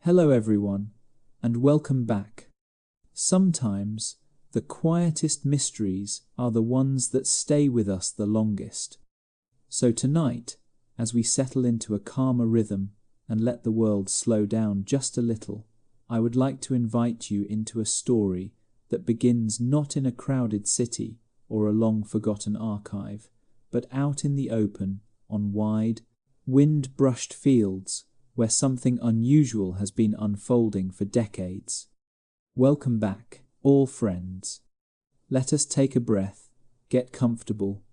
Hello everyone, and welcome back. Sometimes the quietest mysteries are the ones that stay with us the longest. So tonight, as we settle into a calmer rhythm and let the world slow down just a little, I would like to invite you into a story that begins not in a crowded city or a long-forgotten archive, but out in the open, on wide, wind-brushed fields where something unusual has been unfolding for decades. Welcome back, all friends. Let us take a breath, get comfortable,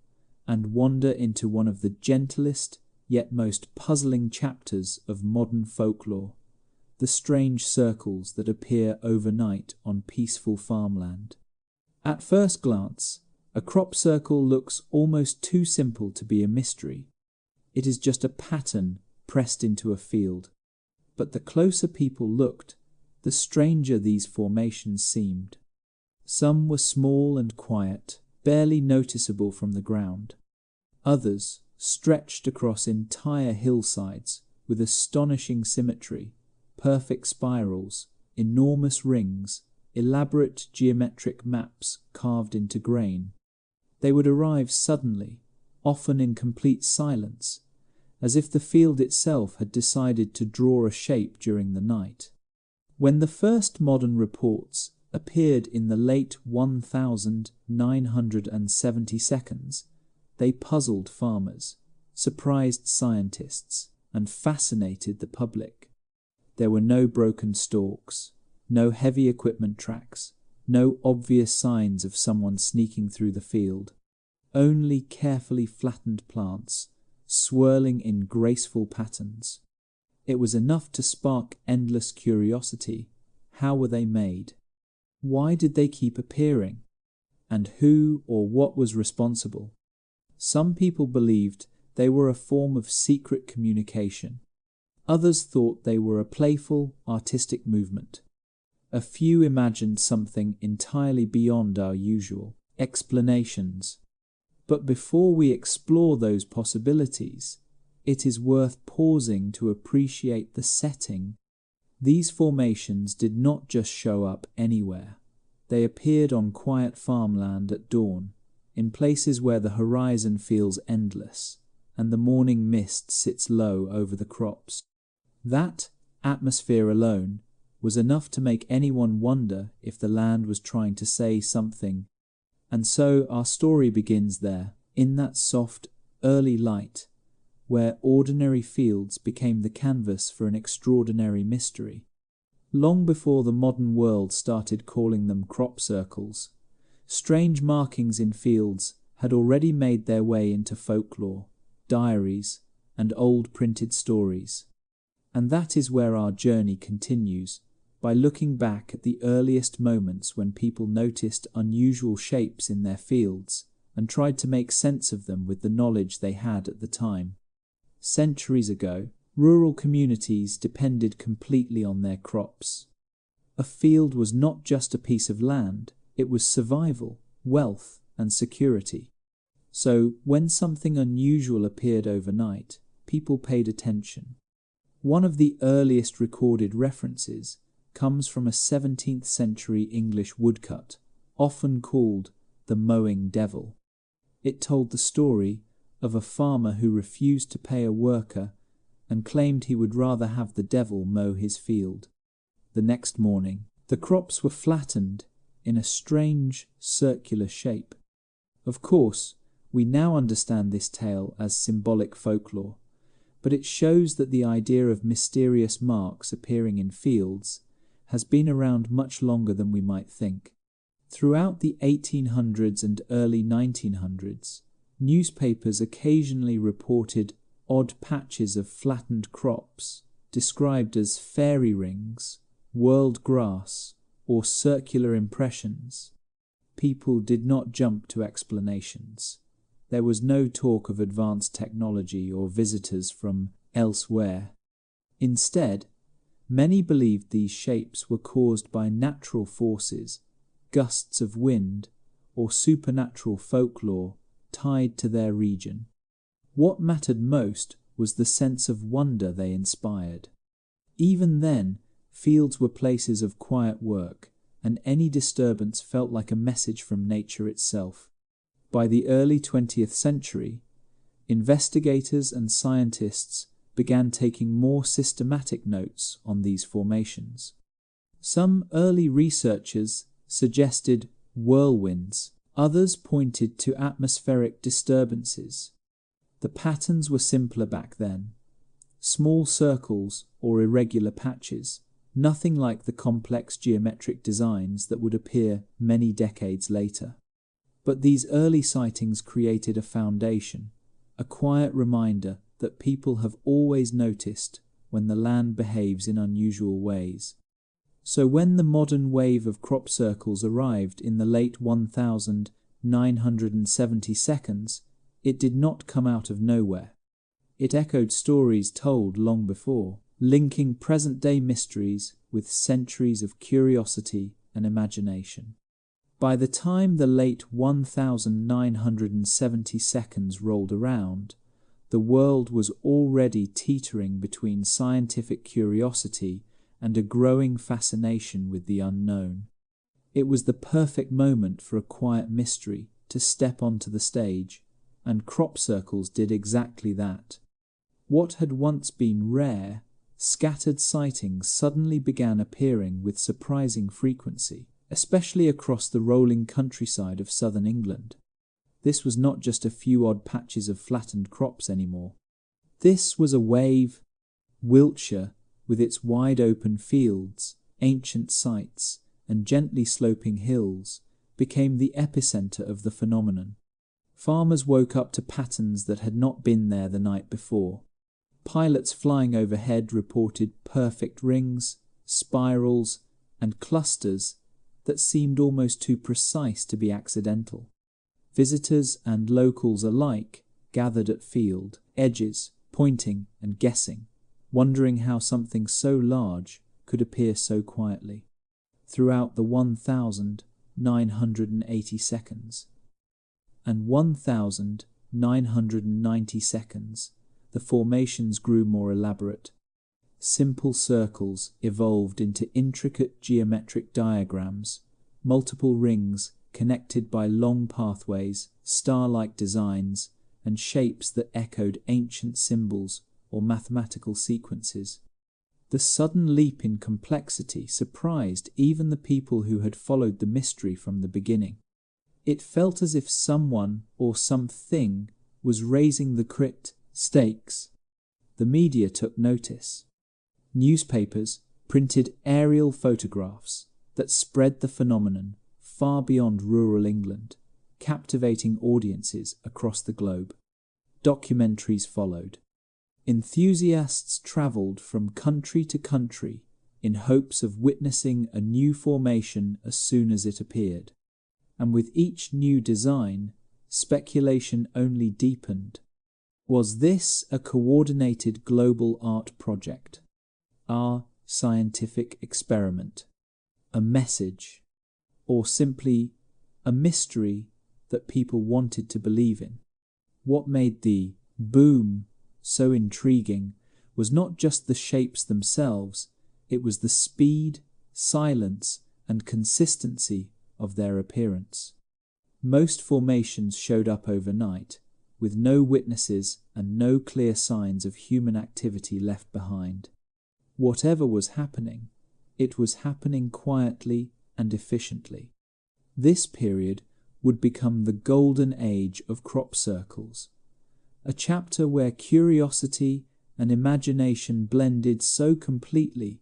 and wander into one of the gentlest yet most puzzling chapters of modern folklore, the strange circles that appear overnight on peaceful farmland. At first glance, a crop circle looks almost too simple to be a mystery. It is just a pattern pressed into a field. But the closer people looked, the stranger these formations seemed. Some were small and quiet, barely noticeable from the ground. Others stretched across entire hillsides with astonishing symmetry, perfect spirals, enormous rings, elaborate geometric maps carved into grain. They would arrive suddenly, often in complete silence, as if the field itself had decided to draw a shape during the night. When the first modern reports appeared in the late 1972, they puzzled farmers, surprised scientists, and fascinated the public. There were no broken stalks, no heavy equipment tracks, no obvious signs of someone sneaking through the field, only carefully flattened plants, swirling in graceful patterns. It was enough to spark endless curiosity. How were they made? Why did they keep appearing? And who or what was responsible? Some people believed they were a form of secret communication. Others thought they were a playful, artistic movement. A few imagined something entirely beyond our usual explanations. But before we explore those possibilities, it is worth pausing to appreciate the setting. These formations did not just show up anywhere. They appeared on quiet farmland at dawn, in places where the horizon feels endless, and the morning mist sits low over the crops. That atmosphere alone was enough to make anyone wonder if the land was trying to say something. And so our story begins there, in that soft, early light, where ordinary fields became the canvas for an extraordinary mystery. Long before the modern world started calling them crop circles, strange markings in fields had already made their way into folklore, diaries, and old printed stories. And that is where our journey continues, by looking back at the earliest moments when people noticed unusual shapes in their fields and tried to make sense of them with the knowledge they had at the time. Centuries ago, rural communities depended completely on their crops. A field was not just a piece of land, it was survival, wealth, and security. So, when something unusual appeared overnight, people paid attention. One of the earliest recorded references comes from a 17th century English woodcut, often called the mowing devil. It told the story of a farmer who refused to pay a worker and claimed he would rather have the devil mow his field. The next morning, the crops were flattened in a strange circular shape. Of course, we now understand this tale as symbolic folklore, but it shows that the idea of mysterious marks appearing in fields has been around much longer than we might think. Throughout the 1800s and early 1900s, newspapers occasionally reported odd patches of flattened crops, described as fairy rings, world grass, or circular impressions. People did not jump to explanations. There was no talk of advanced technology or visitors from elsewhere. Instead, many believed these shapes were caused by natural forces, gusts of wind, or supernatural folklore tied to their region. What mattered most was the sense of wonder they inspired. Even then, Fields were places of quiet work, and any disturbance felt like a message from nature itself. By the early 20th century, investigators and scientists began taking more systematic notes on these formations. Some early researchers suggested whirlwinds, others pointed to atmospheric disturbances. The patterns were simpler back then. Small circles or irregular patches, nothing like the complex geometric designs that would appear many decades later. But these early sightings created a foundation, a quiet reminder that people have always noticed when the land behaves in unusual ways. So when the modern wave of crop circles arrived in the late 1972, it did not come out of nowhere. It echoed stories told long before, linking present-day mysteries with centuries of curiosity and imagination. By the time the late 1972 rolled around, the world was already teetering between scientific curiosity and a growing fascination with the unknown. It was the perfect moment for a quiet mystery to step onto the stage, and crop circles did exactly that. What had once been rare, scattered sightings suddenly began appearing with surprising frequency, especially across the rolling countryside of southern England. This was not just a few odd patches of flattened crops anymore. This was a wave. Wiltshire, with its wide-open fields, ancient sites, and gently sloping hills, became the epicenter of the phenomenon. Farmers woke up to patterns that had not been there the night before. Pilots flying overhead reported perfect rings, spirals, and clusters that seemed almost too precise to be accidental. Visitors and locals alike gathered at field edges, pointing and guessing, wondering how something so large could appear so quietly. Throughout the 1980 seconds and 1990 seconds, the formations grew more elaborate. Simple circles evolved into intricate geometric diagrams, multiple rings connected by long pathways, star-like designs, and shapes that echoed ancient symbols or mathematical sequences. The sudden leap in complexity surprised even the people who had followed the mystery from the beginning. It felt as if someone or something was raising the stakes. The media took notice. Newspapers printed aerial photographs that spread the phenomenon far beyond rural England, captivating audiences across the globe. Documentaries followed. Enthusiasts travelled from country to country in hopes of witnessing a new formation as soon as it appeared. And with each new design, speculation only deepened. Was this a coordinated global art project? Our scientific experiment? A message? Or simply a mystery that people wanted to believe in? What made the boom so intriguing was not just the shapes themselves, it was the speed, silence, and consistency of their appearance. Most formations showed up overnight, with no witnesses and no clear signs of human activity left behind. Whatever was happening, it was happening quietly and efficiently. This period would become the golden age of crop circles, a chapter where curiosity and imagination blended so completely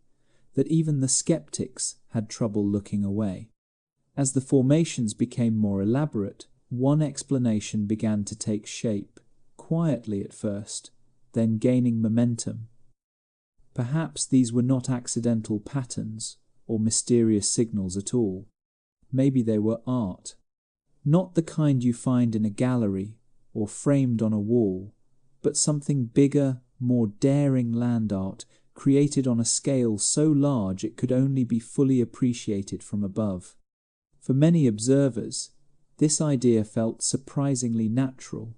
that even the skeptics had trouble looking away. As the formations became more elaborate, one explanation began to take shape, quietly at first, then gaining momentum. Perhaps these were not accidental patterns or mysterious signals at all. Maybe they were art. Not the kind you find in a gallery or framed on a wall, but something bigger, more daring land art created on a scale so large it could only be fully appreciated from above. For many observers, this idea felt surprisingly natural.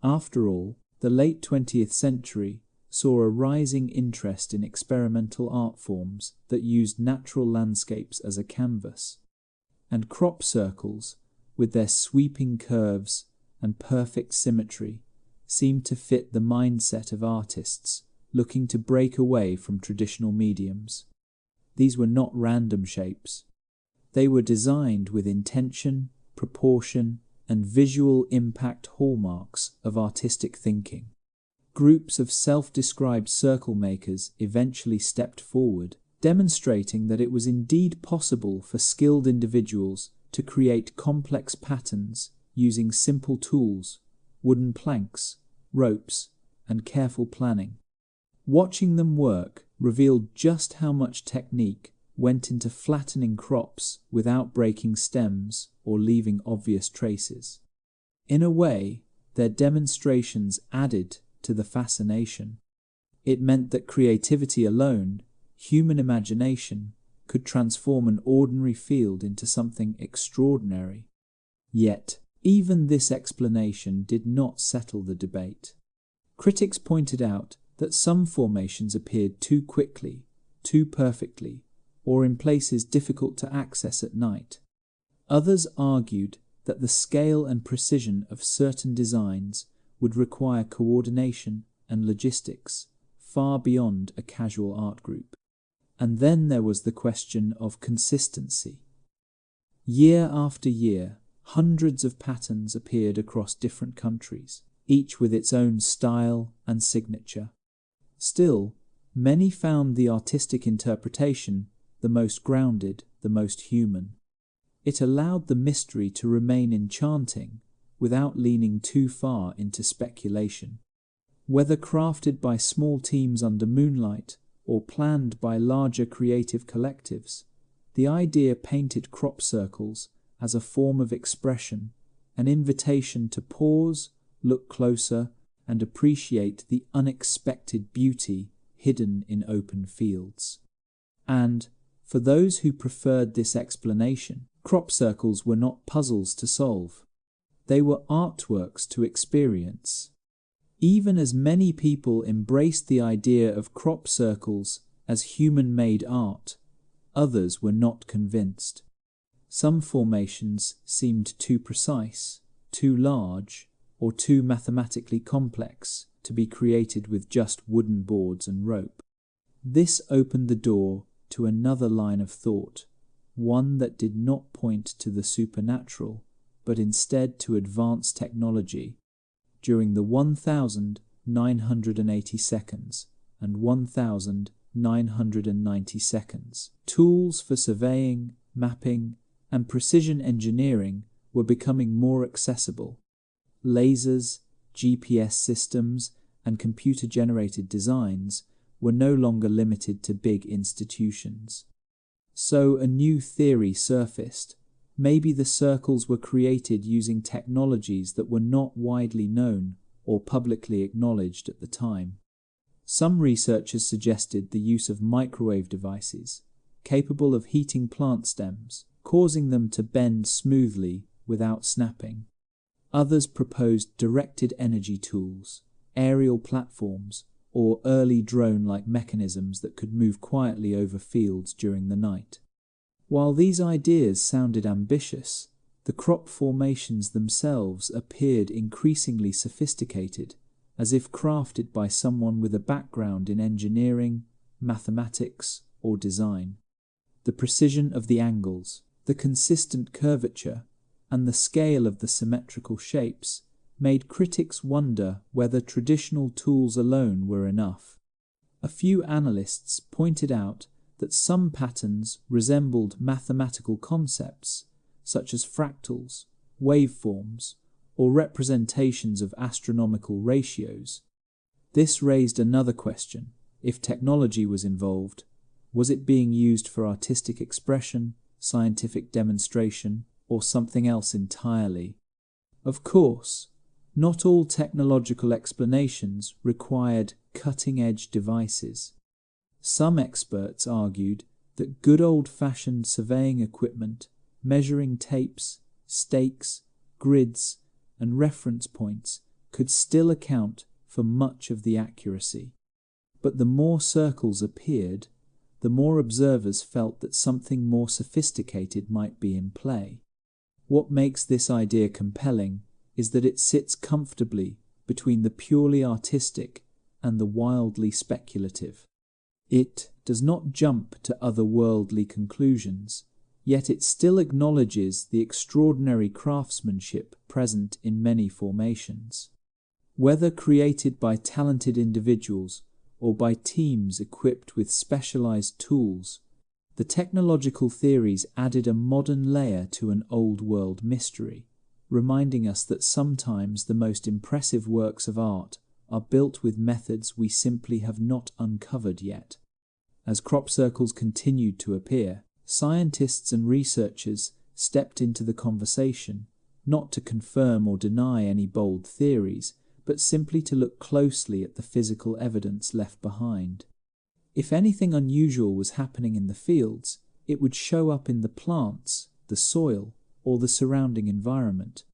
After all, the late 20th century saw a rising interest in experimental art forms that used natural landscapes as a canvas, and crop circles, with their sweeping curves and perfect symmetry, seemed to fit the mindset of artists looking to break away from traditional mediums. These were not random shapes. They were designed with intention, proportion, and visual impact hallmarks of artistic thinking. Groups of self-described circle makers eventually stepped forward, demonstrating that it was indeed possible for skilled individuals to create complex patterns using simple tools, wooden planks, ropes, and careful planning. Watching them work revealed just how much technique went into flattening crops without breaking stems or leaving obvious traces. In a way, their demonstrations added to the fascination. It meant that creativity alone, human imagination, could transform an ordinary field into something extraordinary. Yet, even this explanation did not settle the debate. Critics pointed out that some formations appeared too quickly, too perfectly, or in places difficult to access at night. Others argued that the scale and precision of certain designs would require coordination and logistics far beyond a casual art group. And then there was the question of consistency. Year after year, hundreds of patterns appeared across different countries, each with its own style and signature. Still, many found the artistic interpretation the most grounded, the most human. It allowed the mystery to remain enchanting without leaning too far into speculation. Whether crafted by small teams under moonlight or planned by larger creative collectives, the idea painted crop circles as a form of expression, an invitation to pause, look closer, and appreciate the unexpected beauty hidden in open fields. And, for those who preferred this explanation, crop circles were not puzzles to solve. They were artworks to experience. Even as many people embraced the idea of crop circles as human-made art, others were not convinced. Some formations seemed too precise, too large, or too mathematically complex to be created with just wooden boards and rope. This opened the door to another line of thought, one that did not point to the supernatural, but instead to advanced technology. During the 1,980 seconds and 1,990 seconds, tools for surveying, mapping, and precision engineering were becoming more accessible. Lasers, GPS systems, and computer-generated designs were no longer limited to big institutions. So a new theory surfaced. Maybe the circles were created using technologies that were not widely known or publicly acknowledged at the time. Some researchers suggested the use of microwave devices, capable of heating plant stems, causing them to bend smoothly without snapping. Others proposed directed energy tools, aerial platforms, or early drone-like mechanisms that could move quietly over fields during the night. While these ideas sounded ambitious, the crop formations themselves appeared increasingly sophisticated, as if crafted by someone with a background in engineering, mathematics, or design. The precision of the angles, the consistent curvature, and the scale of the symmetrical shapes made critics wonder whether traditional tools alone were enough. A few analysts pointed out that some patterns resembled mathematical concepts, such as fractals, waveforms, or representations of astronomical ratios. This raised another question. If technology was involved, was it being used for artistic expression, scientific demonstration, or something else entirely? Of course, not all technological explanations required cutting-edge devices. Some experts argued that good old-fashioned surveying equipment, measuring tapes, stakes, grids, and reference points could still account for much of the accuracy. But the more circles appeared, the more observers felt that something more sophisticated might be in play. What makes this idea compelling is that it sits comfortably between the purely artistic and the wildly speculative. It does not jump to otherworldly conclusions, yet it still acknowledges the extraordinary craftsmanship present in many formations. Whether created by talented individuals or by teams equipped with specialized tools, the technological theories added a modern layer to an old-world mystery, reminding us that sometimes the most impressive works of art are built with methods we simply have not uncovered yet. As crop circles continued to appear, scientists and researchers stepped into the conversation, not to confirm or deny any bold theories, but simply to look closely at the physical evidence left behind. If anything unusual was happening in the fields, it would show up in the plants, the soil, or the surrounding environment.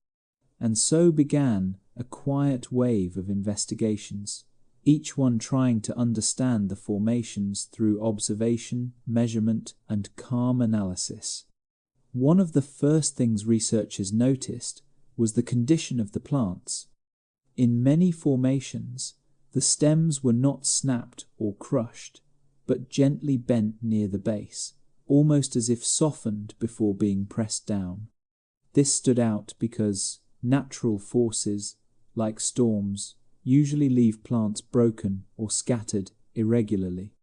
And so began a quiet wave of investigations, each one trying to understand the formations through observation, measurement, and calm analysis. One of the first things researchers noticed was the condition of the plants. In many formations, the stems were not snapped or crushed, but gently bent near the base, almost as if softened before being pressed down. This stood out because natural forces, like storms, usually leave plants broken or scattered irregularly.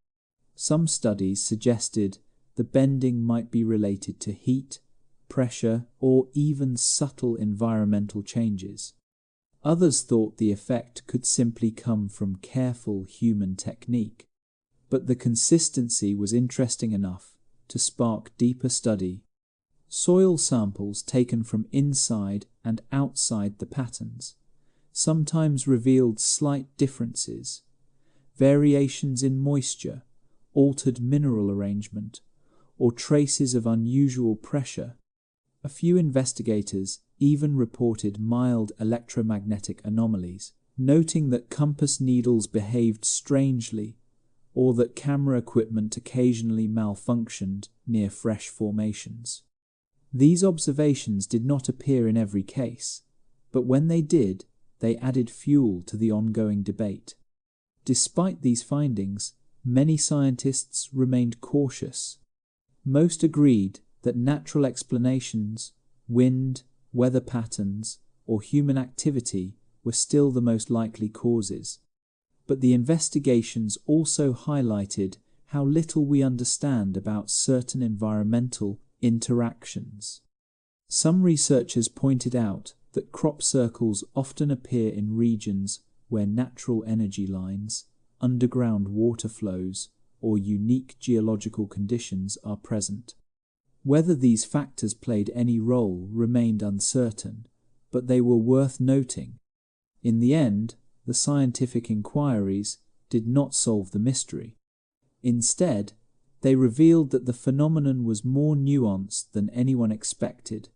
Some studies suggested the bending might be related to heat, pressure, or even subtle environmental changes. Others thought the effect could simply come from careful human technique, but the consistency was interesting enough to spark deeper study. Soil samples taken from inside and outside the patterns sometimes revealed slight differences, variations in moisture, altered mineral arrangement, or traces of unusual pressure. A few investigators even reported mild electromagnetic anomalies, noting that compass needles behaved strangely or that camera equipment occasionally malfunctioned near fresh formations. These observations did not appear in every case, but when they did, they added fuel to the ongoing debate. Despite these findings, many scientists remained cautious. Most agreed that natural explanations, wind, weather patterns, or human activity were still the most likely causes. But the investigations also highlighted how little we understand about certain environmental interactions. Some researchers pointed out that crop circles often appear in regions where natural energy lines, underground water flows, or unique geological conditions are present. Whether these factors played any role remained uncertain, but they were worth noting. In the end, the scientific inquiries did not solve the mystery. Instead, they revealed that the phenomenon was more nuanced than anyone expected.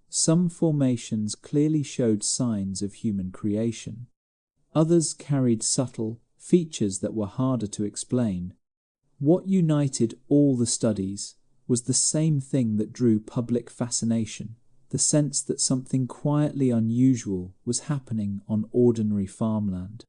Some formations clearly showed signs of human creation. Others carried subtle features that were harder to explain. What united all the studies was the same thing that drew public fascination, the sense that something quietly unusual was happening on ordinary farmland.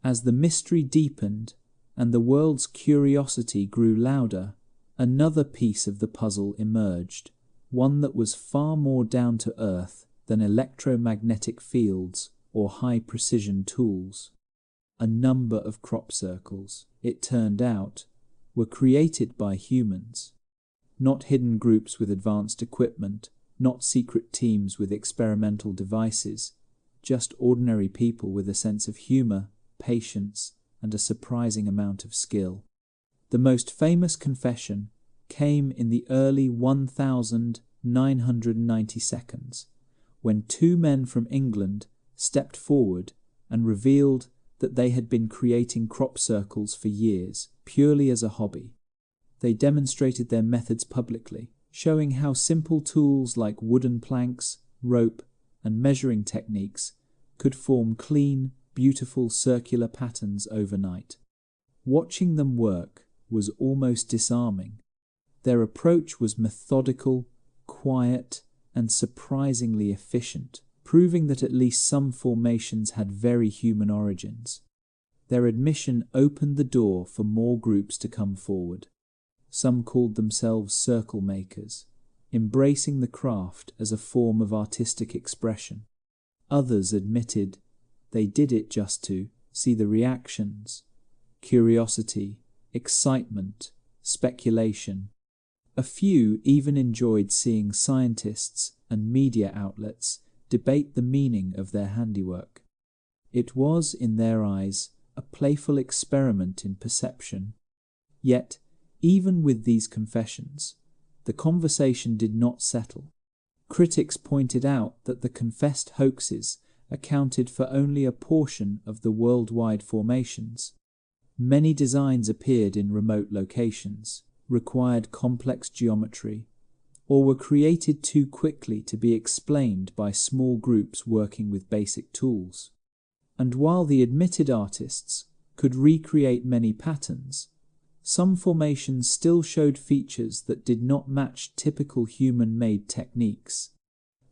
As the mystery deepened and the world's curiosity grew louder, another piece of the puzzle emerged, one that was far more down to earth than electromagnetic fields or high-precision tools. A number of crop circles, it turned out, were created by humans. Not hidden groups with advanced equipment, not secret teams with experimental devices, just ordinary people with a sense of humor, patience, and a surprising amount of skill. The most famous confession came in the early 1992, when two men from England stepped forward and revealed that they had been creating crop circles for years, purely as a hobby. They demonstrated their methods publicly, showing how simple tools like wooden planks, rope, and measuring techniques could form clean, beautiful circular patterns overnight. Watching them work was almost disarming. Their approach was methodical, quiet, and surprisingly efficient, proving that at least some formations had very human origins. Their admission opened the door for more groups to come forward. Some called themselves circle makers, embracing the craft as a form of artistic expression. Others admitted they did it just to see the reactions, curiosity, excitement, speculation. A few even enjoyed seeing scientists and media outlets debate the meaning of their handiwork. It was, in their eyes, a playful experiment in perception. Yet, even with these confessions, the conversation did not settle. Critics pointed out that the confessed hoaxes accounted for only a portion of the worldwide formations. Many designs appeared in remote locations, required complex geometry, or were created too quickly to be explained by small groups working with basic tools. And while the admitted artists could recreate many patterns, some formations still showed features that did not match typical human-made techniques.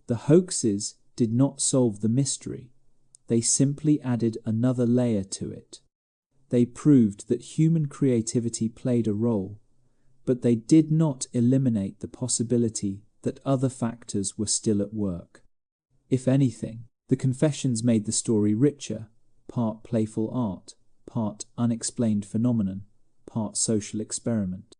The hoaxes did not solve the mystery. They simply added another layer to it. They proved that human creativity played a role, but they did not eliminate the possibility that other factors were still at work. If anything, the confessions made the story richer, part playful art, part unexplained phenomenon, part social experiment.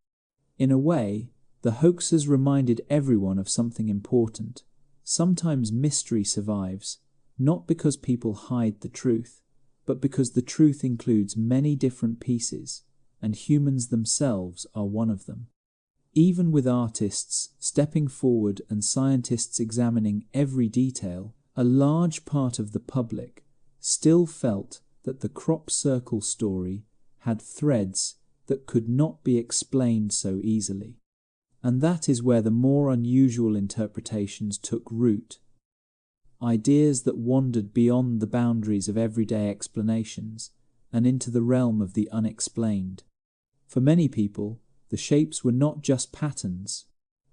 In a way, the hoaxes reminded everyone of something important. Sometimes mystery survives, not because people hide the truth, but because the truth includes many different pieces, and humans themselves are one of them. Even with artists stepping forward and scientists examining every detail, a large part of the public still felt that the crop circle story had threads that could not be explained so easily. And that is where the more unusual interpretations took root. Ideas that wandered beyond the boundaries of everyday explanations and into the realm of the unexplained. For many people, the shapes were not just patterns.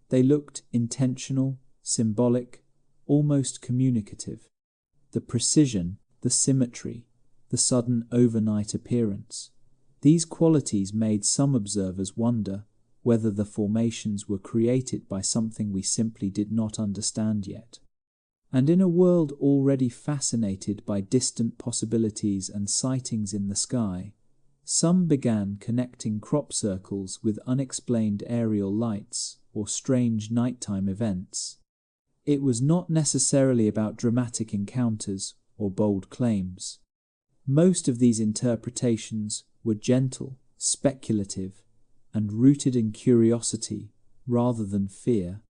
They looked intentional, symbolic, almost communicative. The precision, the symmetry, the sudden overnight appearance. These qualities made some observers wonder whether the formations were created by something we simply did not understand yet. And in a world already fascinated by distant possibilities and sightings in the sky, some began connecting crop circles with unexplained aerial lights or strange nighttime events. It was not necessarily about dramatic encounters or bold claims. Most of these interpretations were gentle, speculative, and rooted in curiosity rather than fear.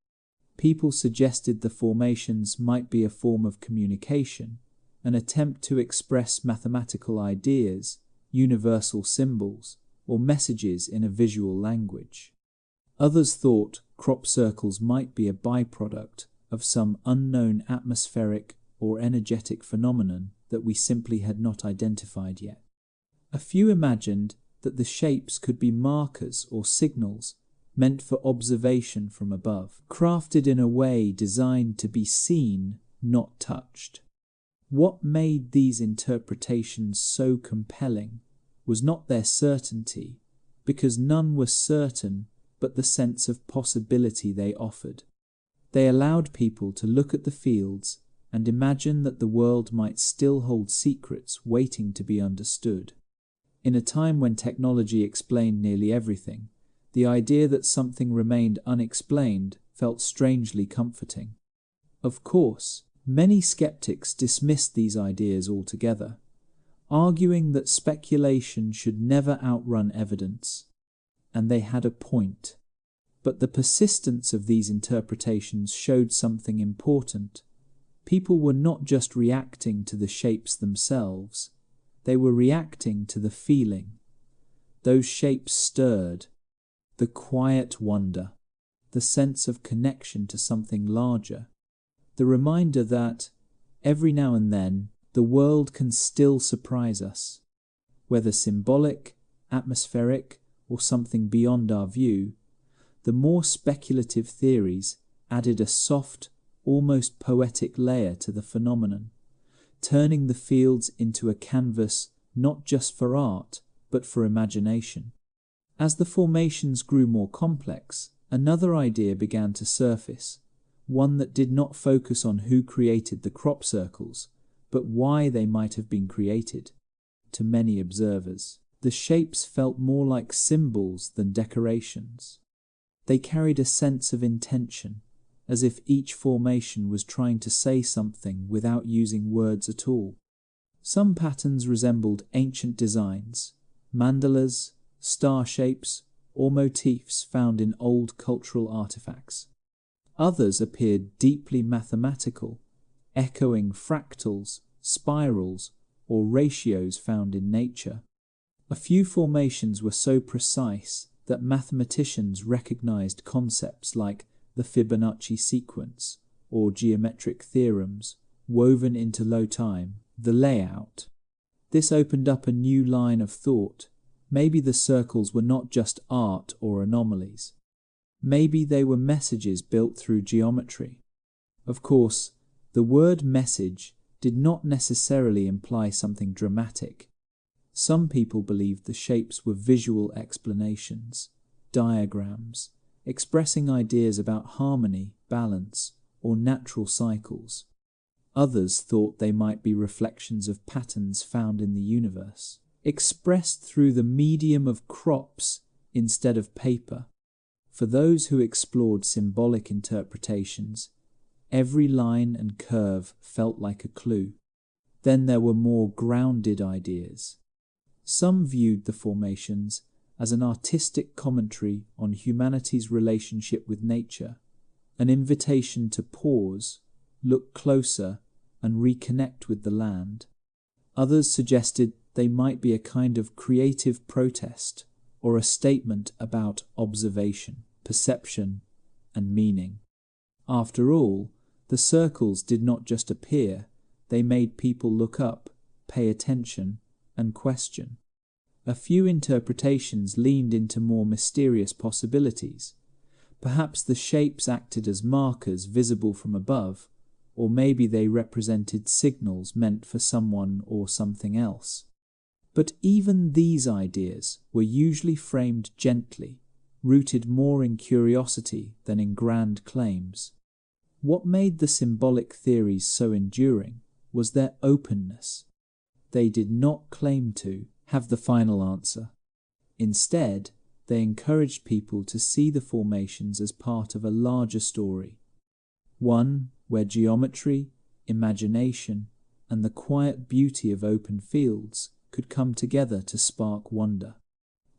People suggested the formations might be a form of communication, an attempt to express mathematical ideas, universal symbols, or messages in a visual language. Others thought crop circles might be a byproduct of some unknown atmospheric or energetic phenomenon that we simply had not identified yet. A few imagined that the shapes could be markers or signals meant for observation from above, crafted in a way designed to be seen, not touched. What made these interpretations so compelling was not their certainty, because none was certain, but the sense of possibility they offered. They allowed people to look at the fields and imagine that the world might still hold secrets waiting to be understood. In a time when technology explained nearly everything, the idea that something remained unexplained felt strangely comforting. Of course, many skeptics dismissed these ideas altogether, arguing that speculation should never outrun evidence, and they had a point. But the persistence of these interpretations showed something important. People were not just reacting to the shapes themselves, they were reacting to the feeling. Those shapes stirred. The quiet wonder, the sense of connection to something larger, the reminder that, every now and then, the world can still surprise us. Whether symbolic, atmospheric, or something beyond our view, the more speculative theories added a soft, almost poetic layer to the phenomenon, turning the fields into a canvas not just for art, but for imagination. As the formations grew more complex, another idea began to surface, one that did not focus on who created the crop circles, but why they might have been created. To many observers, the shapes felt more like symbols than decorations. They carried a sense of intention, as if each formation was trying to say something without using words at all. Some patterns resembled ancient designs, mandalas, star shapes, or motifs found in old cultural artifacts. Others appeared deeply mathematical, echoing fractals, spirals, or ratios found in nature. A few formations were so precise that mathematicians recognized concepts like the Fibonacci sequence or geometric theorems woven into low time, the layout. This opened up a new line of thought. Maybe the circles were not just art or anomalies. Maybe they were messages built through geometry. Of course, the word message did not necessarily imply something dramatic. Some people believed the shapes were visual explanations, diagrams, expressing ideas about harmony, balance, or natural cycles. Others thought they might be reflections of patterns found in the universe, expressed through the medium of crops instead of paper. For those who explored symbolic interpretations, every line and curve felt like a clue. Then there were more grounded ideas. Some viewed the formations as an artistic commentary on humanity's relationship with nature, an invitation to pause, look closer, and reconnect with the land. Others suggested they might be a kind of creative protest or a statement about observation, perception, and meaning. After all, the circles did not just appear, they made people look up, pay attention, and question. A few interpretations leaned into more mysterious possibilities. Perhaps the shapes acted as markers visible from above, or maybe they represented signals meant for someone or something else. But even these ideas were usually framed gently, rooted more in curiosity than in grand claims. What made the symbolic theories so enduring was their openness. They did not claim to have the final answer. Instead, they encouraged people to see the formations as part of a larger story, one where geometry, imagination, and the quiet beauty of open fields could come together to spark wonder.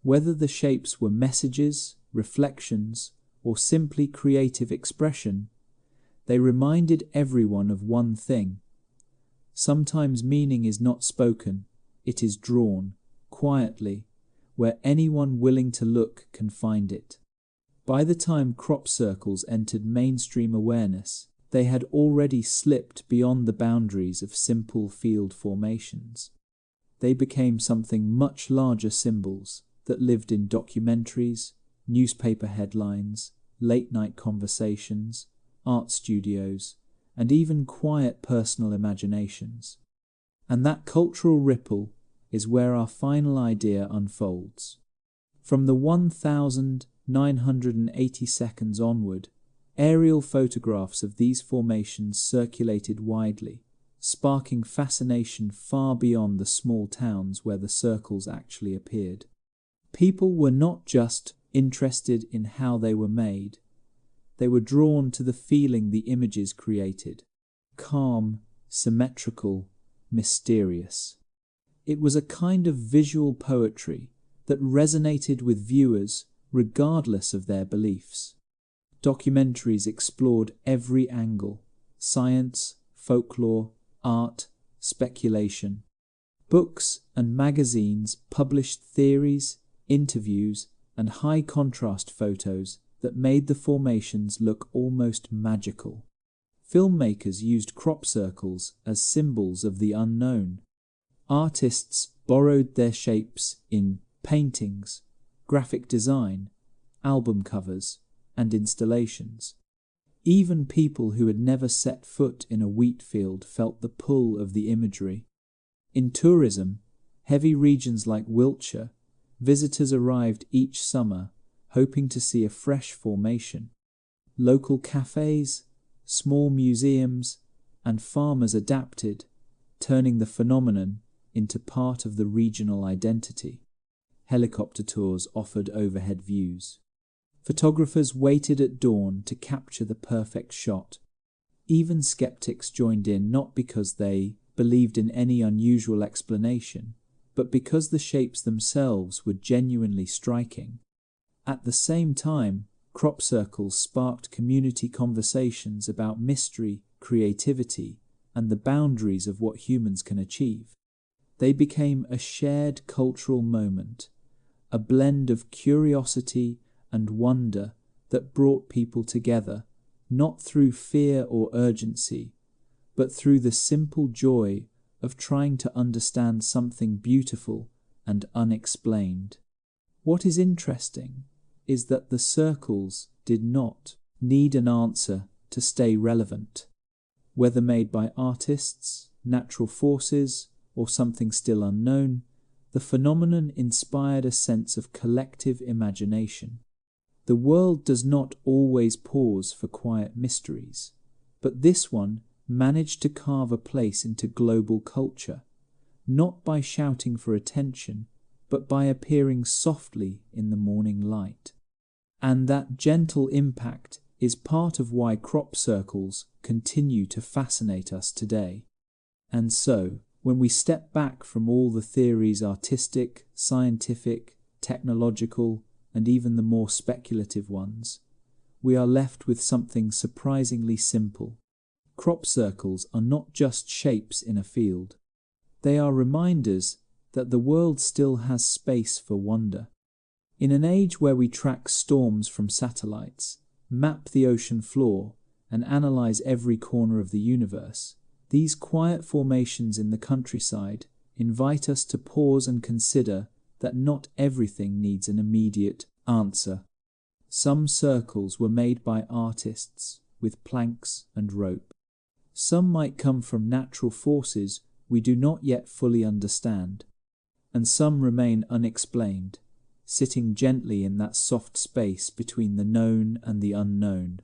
Whether the shapes were messages, reflections, or simply creative expression, they reminded everyone of one thing. Sometimes meaning is not spoken, it is drawn, quietly, where anyone willing to look can find it. By the time crop circles entered mainstream awareness, they had already slipped beyond the boundaries of simple field formations. They became something much larger, symbols that lived in documentaries, newspaper headlines, late-night conversations, art studios, and even quiet personal imaginations. And that cultural ripple is where our final idea unfolds. From the 1,980 seconds onward, aerial photographs of these formations circulated widely, sparking fascination far beyond the small towns where the circles actually appeared. People were not just interested in how they were made, they were drawn to the feeling the images created. Calm, symmetrical, mysterious. It was a kind of visual poetry that resonated with viewers regardless of their beliefs. Documentaries explored every angle: science, folklore, art, speculation. Books and magazines published theories, interviews, and high-contrast photos that made the formations look almost magical. Filmmakers used crop circles as symbols of the unknown. Artists borrowed their shapes in paintings, graphic design, album covers, and installations. Even people who had never set foot in a wheat field felt the pull of the imagery. In tourism, heavy regions like Wiltshire, visitors arrived each summer hoping to see a fresh formation. Local cafes, small museums, and farmers adapted, turning the phenomenon into part of the regional identity. Helicopter tours offered overhead views. Photographers waited at dawn to capture the perfect shot. Even skeptics joined in, not because they believed in any unusual explanation, but because the shapes themselves were genuinely striking. At the same time, crop circles sparked community conversations about mystery, creativity, and the boundaries of what humans can achieve. They became a shared cultural moment, a blend of curiosity and wonder that brought people together, not through fear or urgency, but through the simple joy of trying to understand something beautiful and unexplained. What is interesting is that the circles did not need an answer to stay relevant. Whether made by artists, natural forces, or something still unknown, the phenomenon inspired a sense of collective imagination. The world does not always pause for quiet mysteries, but this one managed to carve a place into global culture, not by shouting for attention, but by appearing softly in the morning light. And that gentle impact is part of why crop circles continue to fascinate us today. And so, when we step back from all the theories, artistic, scientific, technological, and even the more speculative ones, we are left with something surprisingly simple. Crop circles are not just shapes in a field. They are reminders that the world still has space for wonder. In an age where we track storms from satellites, map the ocean floor, and analyze every corner of the universe, these quiet formations in the countryside invite us to pause and consider that not everything needs an immediate answer. Some circles were made by artists with planks and rope. Some might come from natural forces we do not yet fully understand, and some remain unexplained, sitting gently in that soft space between the known and the unknown.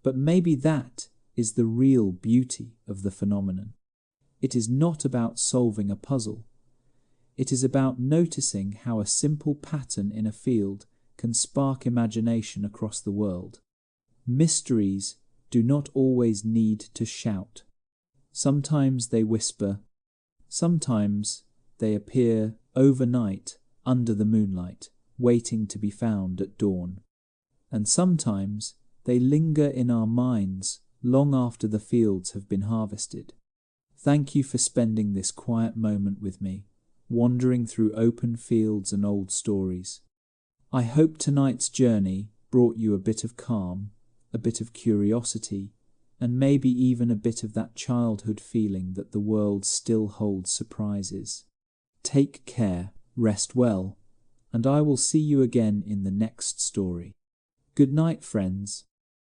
But maybe that is the real beauty of the phenomenon. It is not about solving a puzzle. It is about noticing how a simple pattern in a field can spark imagination across the world. Mysteries do not always need to shout. Sometimes they whisper. Sometimes they appear overnight under the moonlight, waiting to be found at dawn. And sometimes they linger in our minds long after the fields have been harvested. Thank you for spending this quiet moment with me, wandering through open fields and old stories. I hope tonight's journey brought you a bit of calm, a bit of curiosity, and maybe even a bit of that childhood feeling that the world still holds surprises. Take care, rest well, and I will see you again in the next story. Good night, friends.